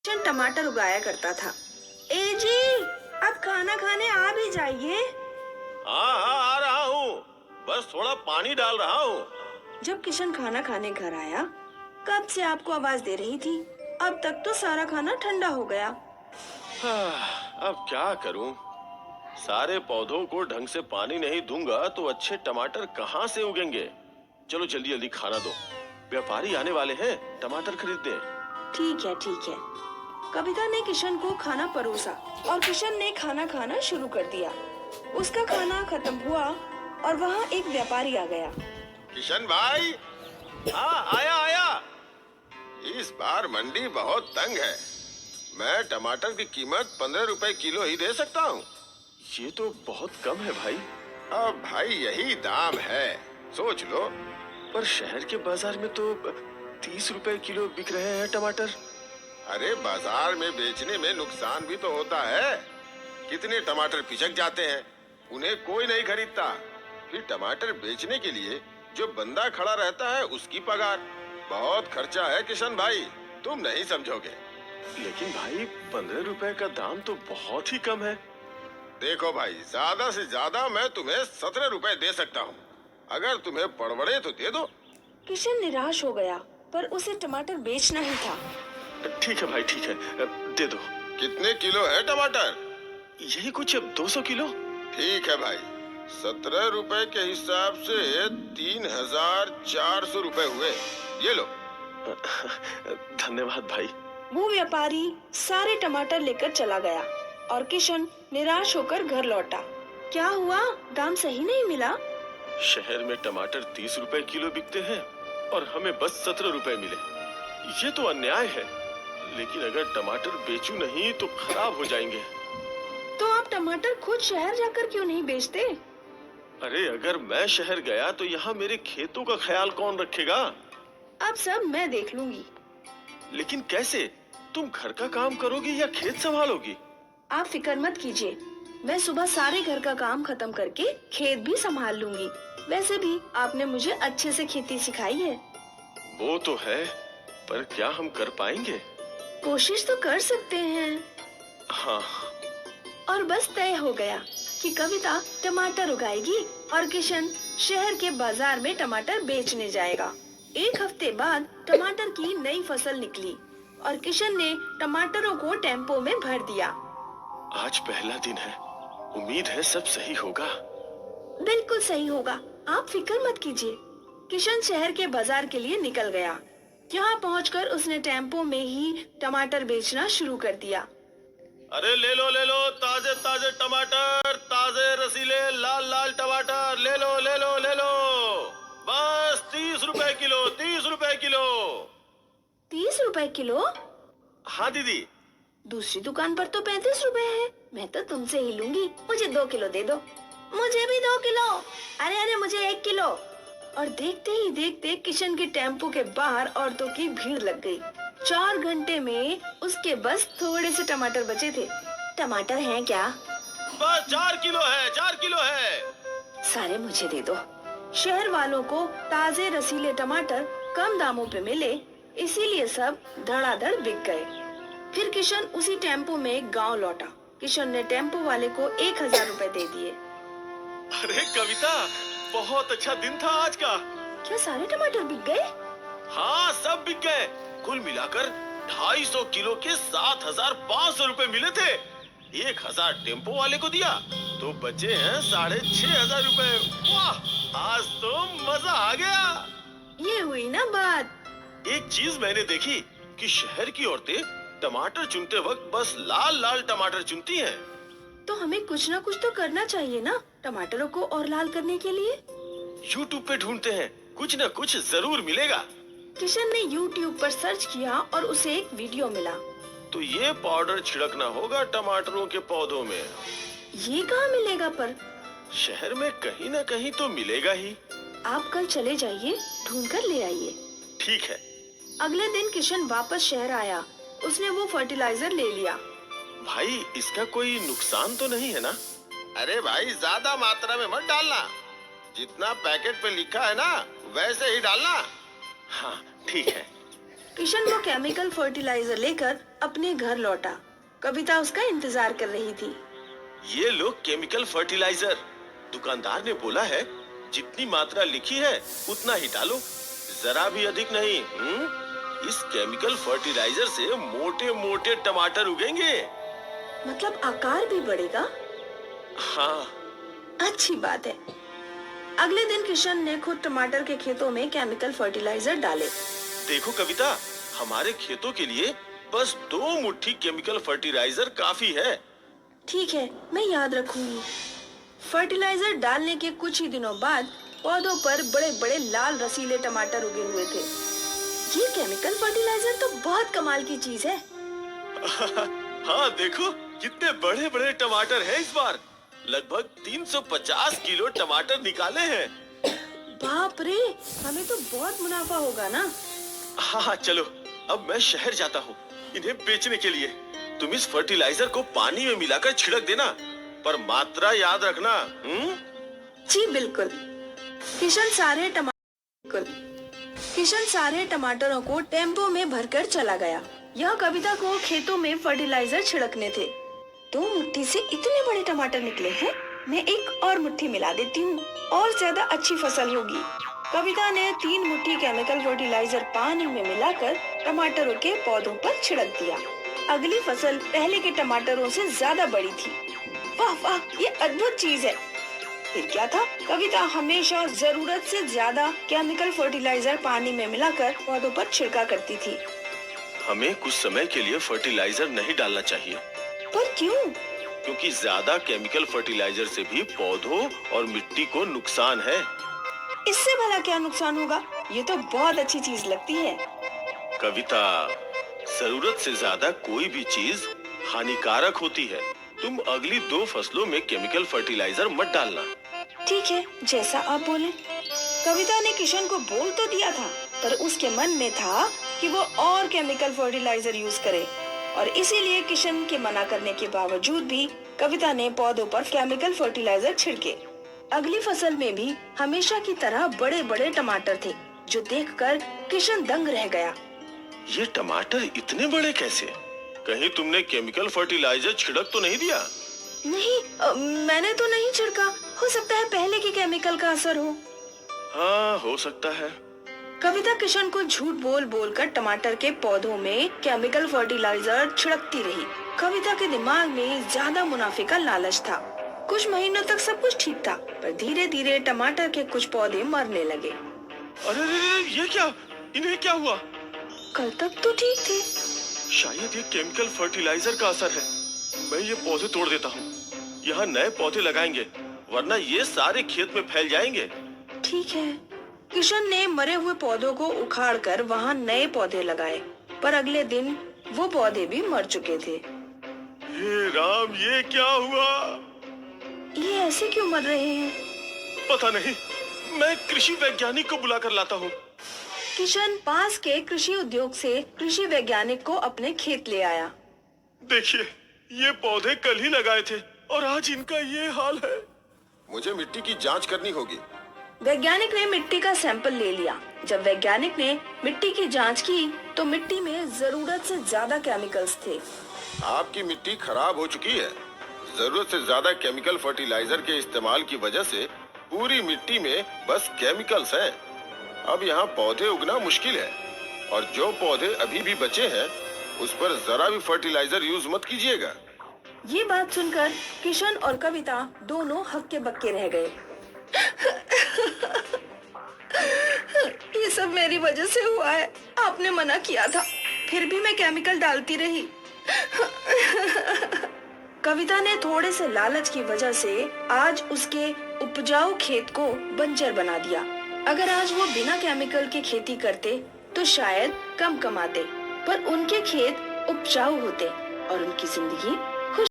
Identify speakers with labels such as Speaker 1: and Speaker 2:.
Speaker 1: किशन टमाटर उगाया करता था। ए जी, अब खाना खाने आ भी जाइए।
Speaker 2: हाँ हाँ, आ रहा हूँ। बस थोड़ा पानी डाल रहा हूँ।
Speaker 1: जब किशन खाना खाने घर आया, कब से आपको आवाज दे रही थी। अब तक तो सारा खाना ठंडा हो गया।
Speaker 2: अब क्या करूँ? सारे पौधों को ढंग से पानी नहीं दूंगा तो अच्छे टमाटर कहाँ से उगेंगे? चलो जल्दी जल्दी खाना दो, व्यापारी आने वाले हैं टमाटर खरीदने।
Speaker 1: ठीक है ठीक है। कविता ने किशन को खाना परोसा और किशन ने खाना खाना शुरू कर दिया। उसका खाना खत्म हुआ और वहाँ एक व्यापारी आ गया।
Speaker 2: किशन भाई, हाँ आया आया। इस बार मंडी बहुत तंग है। मैं टमाटर की कीमत 15 रुपए किलो ही दे सकता हूँ। ये तो बहुत कम है भाई। अब भाई यही दाम है, सोच लो। पर शहर के बाजार में तो 30 रुपए किलो बिक रहे हैं टमाटर। अरे बाजार में बेचने में नुकसान भी तो होता है। कितने टमाटर पिचक जाते हैं, उन्हें कोई नहीं खरीदता। फिर टमाटर बेचने के लिए जो बंदा खड़ा रहता है उसकी पगार। बहुत खर्चा है किशन भाई, तुम नहीं समझोगे। लेकिन भाई 15 रुपए का दाम तो बहुत ही कम है। देखो भाई, ज्यादा से ज्यादा मैं तुम्हें 17 रुपए दे सकता हूँ। अगर तुम्हें पड़वड़े तो दे दो।
Speaker 1: किशन निराश हो गया, पर उसे टमाटर बेचना ही था।
Speaker 2: ठीक है भाई, ठीक है, दे दो। कितने किलो है टमाटर? यही कुछ 200 किलो। ठीक है भाई, 17 रुपए के हिसाब से 3,400 रुपए हुए। ये लो। धन्यवाद भाई।
Speaker 1: वो व्यापारी सारे टमाटर लेकर चला गया और किशन निराश होकर घर लौटा। क्या हुआ, दाम सही नहीं मिला?
Speaker 2: शहर में टमाटर 30 रुपए किलो बिकते हैं और हमें बस 17 रुपए मिले। ये तो अन्याय है। लेकिन अगर टमाटर बेचूं नहीं तो खराब हो जाएंगे।
Speaker 1: तो आप टमाटर खुद शहर जाकर क्यों नहीं बेचते?
Speaker 2: अरे अगर मैं शहर गया तो यहाँ मेरे खेतों का ख्याल कौन रखेगा?
Speaker 1: अब सब मैं देख लूंगी।
Speaker 2: लेकिन कैसे? तुम घर का काम करोगी या खेत संभालोगी?
Speaker 1: आप फिक्र मत कीजिए, मैं सुबह सारे घर का काम खत्म करके खेत भी संभाल लूंगी। वैसे भी आपने मुझे अच्छे से खेती सिखाई है।
Speaker 2: वो तो है, पर क्या हम कर पाएंगे?
Speaker 1: कोशिश तो कर सकते हैं।
Speaker 2: हाँ।
Speaker 1: और बस तय हो गया कि कविता टमाटर उगाएगी और किशन शहर के बाजार में टमाटर बेचने जाएगा। एक हफ्ते बाद टमाटर की नई फसल निकली और किशन ने टमाटरों को टेम्पो में भर दिया।
Speaker 2: आज पहला दिन है, उम्मीद है सब सही होगा।
Speaker 1: बिल्कुल सही होगा, आप फिक्र मत कीजिए। किशन शहर के बाजार के लिए निकल गया। यहाँ पहुंचकर उसने टेम्पो में ही टमाटर बेचना शुरू कर दिया।
Speaker 2: अरे ले लो ताजे ताजे टमाटर, ताजे रसीले लाल लाल टमाटर, ले लो ले लो ले लो। बस 30 रुपए किलो, 30 रुपए किलो।
Speaker 1: 30 रुपए किलो?
Speaker 2: हाँ दीदी।
Speaker 1: दूसरी दुकान पर तो 35 रुपए है। मैं तो तुमसे ही लूंगी, मुझे 2 किलो दे दो। मुझे भी 2 किलो। अरे अरे मुझे 1 किलो। और देखते ही देखते किशन के टेम्पो के बाहर औरतों की भीड़ लग गई। 4 घंटे में उसके बस थोड़े से टमाटर बचे थे। टमाटर हैं क्या?
Speaker 2: बस 4 किलो है, 4 किलो है।
Speaker 1: सारे मुझे दे दो। शहर वालों को ताजे रसीले टमाटर कम दामों पे मिले, इसीलिए सब धड़ाधड़ बिक गए। फिर किशन उसी टेम्पो में गांव लौटा। किशन ने टेम्पो वाले को 1000 रुपए दे दिए।
Speaker 2: अरे कविता, बहुत अच्छा दिन था आज का।
Speaker 1: क्या सारे टमाटर बिक गए?
Speaker 2: हाँ सब बिक गए। कुल मिलाकर 250 किलो के 7,500 रुपए मिले थे। 1,000 टेम्पो वाले को दिया तो बचे हैं 6,500 रुपए। वाह, आज तो मजा आ गया।
Speaker 1: ये हुई ना बात।
Speaker 2: एक चीज मैंने देखी कि शहर की औरतें टमाटर चुनते वक्त बस लाल लाल टमाटर चुनती हैं।
Speaker 1: तो हमें कुछ ना कुछ तो करना चाहिए ना टमाटरों को और लाल करने के लिए।
Speaker 2: YouTube पे ढूंढते हैं, कुछ न कुछ जरूर मिलेगा।
Speaker 1: किशन ने YouTube पर सर्च किया और उसे एक वीडियो मिला।
Speaker 2: तो ये पाउडर छिड़कना होगा टमाटरों के पौधों में।
Speaker 1: ये कहाँ मिलेगा पर?
Speaker 2: शहर में कहीं न कहीं तो मिलेगा ही।
Speaker 1: आप कल चले जाइए, ढूंढ कर ले आइए।
Speaker 2: ठीक है।
Speaker 1: अगले दिन किशन वापस शहर आया। उसने वो फर्टिलाइजर ले लिया।
Speaker 2: भाई इसका कोई नुकसान तो नहीं है ना? अरे भाई ज्यादा मात्रा में मत डालना, जितना पैकेट पे लिखा है ना वैसे ही डालना। हाँ ठीक है।
Speaker 1: किशन वो केमिकल फर्टिलाइजर लेकर अपने घर लौटा। कविता उसका इंतजार कर रही थी।
Speaker 2: ये लो केमिकल फर्टिलाइजर। दुकानदार ने बोला है जितनी मात्रा लिखी है उतना ही डालो, जरा भी अधिक नहीं। इस केमिकल फर्टिलाइजर से मोटे मोटे टमाटर उगेंगे।
Speaker 1: मतलब आकार भी बढ़ेगा?
Speaker 2: हाँ।
Speaker 1: अच्छी बात है। अगले दिन किशन ने खुद टमाटर के खेतों में केमिकल फर्टिलाइजर डाले।
Speaker 2: देखो कविता, हमारे खेतों के लिए बस 2 मुट्ठी केमिकल फर्टिलाइजर काफी है।
Speaker 1: ठीक है, मैं याद रखूंगी। फर्टिलाइजर डालने के कुछ ही दिनों बाद पौधों पर बड़े बड़े लाल रसीले टमाटर उगे हुए थे। ये केमिकल फर्टिलाइजर तो बहुत कमाल की चीज है।
Speaker 2: हाँ देखो कितने बड़े बड़े टमाटर हैं इस बार। लगभग 350 किलो टमाटर निकाले हैं।
Speaker 1: बाप रे, हमें तो बहुत मुनाफा होगा ना।
Speaker 2: हाँ चलो, अब मैं शहर जाता हूँ इन्हें बेचने के लिए। तुम इस फर्टिलाइजर को पानी में मिलाकर छिड़क देना, पर मात्रा याद रखना।
Speaker 1: जी बिल्कुल। किशन सारे टमाटरों को टेम्पो में भरकर चला गया। यह कविता को खेतों में फर्टिलाइजर छिड़कने थे। 2 मुट्ठी से इतने बड़े टमाटर निकले हैं। मैं एक और मुट्ठी मिला देती हूँ, और ज्यादा अच्छी फसल होगी। कविता ने 3 मुट्ठी केमिकल फर्टिलाइजर पानी में मिलाकर टमाटरों के पौधों पर छिड़क दिया। अगली फसल पहले के टमाटरों से ज्यादा बड़ी थी। वाह वाह, ये अद्भुत चीज है। फिर क्या था, कविता हमेशा जरूरत से ज्यादा केमिकल फर्टिलाइजर पानी में मिलाकर पौधों पर छिड़का करती थी।
Speaker 2: हमें कुछ समय के लिए फर्टिलाइजर नहीं डालना चाहिए।
Speaker 1: पर क्यों?
Speaker 2: क्योंकि ज्यादा केमिकल फर्टिलाइजर से भी पौधों और मिट्टी को नुकसान है।
Speaker 1: इससे भला क्या नुकसान होगा? ये तो बहुत अच्छी चीज लगती है।
Speaker 2: कविता, जरूरत से ज्यादा कोई भी चीज हानिकारक होती है। तुम अगली 2 फसलों में केमिकल फर्टिलाइजर मत डालना।
Speaker 1: ठीक है, जैसा आप बोले। कविता ने किशन को बोल तो दिया था, पर उसके मन में था कि वो और केमिकल फर्टिलाइजर यूज करे, और इसीलिए किशन के मना करने के बावजूद भी कविता ने पौधों पर केमिकल फर्टिलाइजर छिड़के। अगली फसल में भी हमेशा की तरह बड़े बड़े टमाटर थे, जो देखकर किशन दंग रह गया।
Speaker 2: ये टमाटर इतने बड़े कैसे? कहीं तुमने केमिकल फर्टिलाइजर छिड़क तो नहीं दिया?
Speaker 1: नहीं, मैंने तो नहीं छिड़का। हो सकता है पहले के केमिकल का असर हो।
Speaker 2: हाँ, हो सकता है।
Speaker 1: कविता किशन को झूठ बोल बोल कर टमाटर के पौधों में केमिकल फर्टिलाइजर छिड़कती रही। कविता के दिमाग में ज्यादा मुनाफे का लालच था। कुछ महीनों तक सब कुछ ठीक था, पर धीरे धीरे टमाटर के कुछ पौधे मरने लगे।
Speaker 2: अरे ये क्या? इन्हें क्या हुआ?
Speaker 1: कल तक तो ठीक थे।
Speaker 2: शायद ये केमिकल फर्टिलाइजर का असर है। मैं ये पौधे तोड़ देता हूँ। यहाँ नए पौधे लगाएंगे, वरना ये सारे खेत में फैल जाएंगे।
Speaker 1: ठीक है। किशन ने मरे हुए पौधों को उखाड़कर वहाँ नए पौधे लगाए, पर अगले दिन वो पौधे भी मर चुके थे।
Speaker 2: हे राम, ये क्या हुआ?
Speaker 1: ये ऐसे क्यों मर रहे हैं?
Speaker 2: पता नहीं, मैं कृषि वैज्ञानिक को बुला कर लाता हूँ।
Speaker 1: किशन पास के कृषि उद्योग से कृषि वैज्ञानिक को अपने खेत ले आया।
Speaker 2: देखिए, ये पौधे कल ही लगाए थे और आज इनका ये हाल है। मुझे मिट्टी की जांच करनी होगी।
Speaker 1: वैज्ञानिक ने मिट्टी का सैंपल ले लिया। जब वैज्ञानिक ने मिट्टी की जांच की, तो मिट्टी में जरूरत से ज्यादा केमिकल्स थे।
Speaker 2: आपकी मिट्टी खराब हो चुकी है। जरूरत से ज्यादा केमिकल फर्टिलाइजर के इस्तेमाल की वजह से पूरी मिट्टी में बस केमिकल्स हैं। अब यहाँ पौधे उगना मुश्किल है, और जो पौधे अभी भी बचे हैं उस पर जरा भी फर्टिलाइजर यूज मत कीजिएगा।
Speaker 1: ये बात सुनकर किशन और कविता दोनों हक्के बक्के रह गए। ये सब मेरी वजह से हुआ है। आपने मना किया था, फिर भी मैं केमिकल डालती रही। कविता ने थोड़े से लालच की वजह से आज उसके उपजाऊ खेत को बंजर बना दिया। अगर आज वो बिना केमिकल के खेती करते तो शायद कम कमाते, पर उनके खेत उपजाऊ होते और उनकी जिंदगी